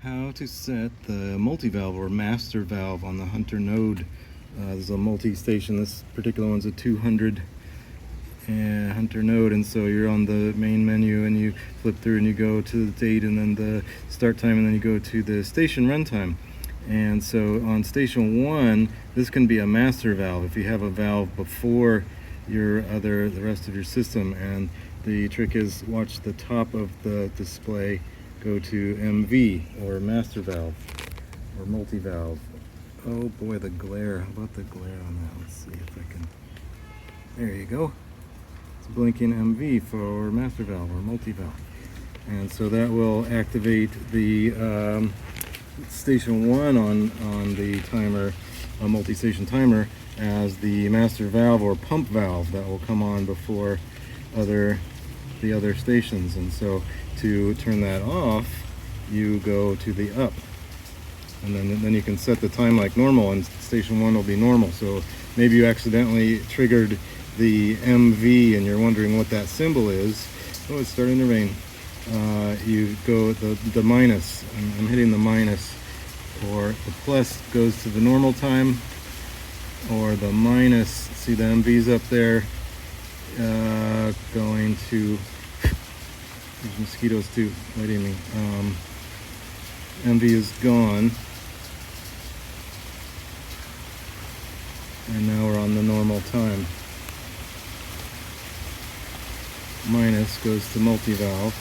How to set the multi-valve or master valve on the Hunter node. This is a multi-station. This particular one's a 200 Hunter node, and so you're on the main menu and you flip through and you go to the date and then the start time, and then you go to the station runtime. And so on station 1, this can be a master valve if you have a valve before the rest of your system. And the trick is, watch the top of the display, go to MV or master valve or multi-valve. Oh boy, the glare. How about the glare on that? Let's see if I can. There you go. It's blinking MV for master valve or multi-valve. And so that will activate the station 1 on the timer, a multi-station timer, as the master valve or pump valve that will come on before the other stations. And so to turn that off, you go to the up, and then you can set the time like normal, and station 1 will be normal. So maybe you accidentally triggered the MV and you're wondering what that symbol is. Oh, it's starting to rain. You go the minus. I'm hitting the minus, or the plus goes to the normal time, or the minus, see the MV's up there, going to, there's mosquitoes too biting me. MV is gone, and now we're on the normal time. Minus goes to multi-valve,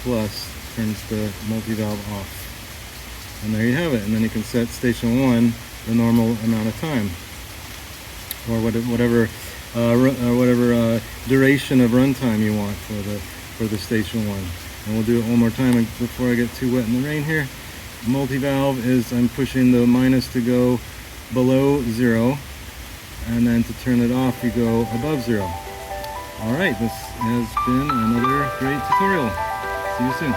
plus turns the multi-valve off. And there you have it. And then you can set station 1 the normal amount of time, or whatever duration of runtime you want for the station 1. And we'll do it one more time before I get too wet in the rain here. Multi-valve is, I'm pushing the minus to go below 0, and then to turn it off you go above 0. Alright, this has been another great tutorial. See you soon.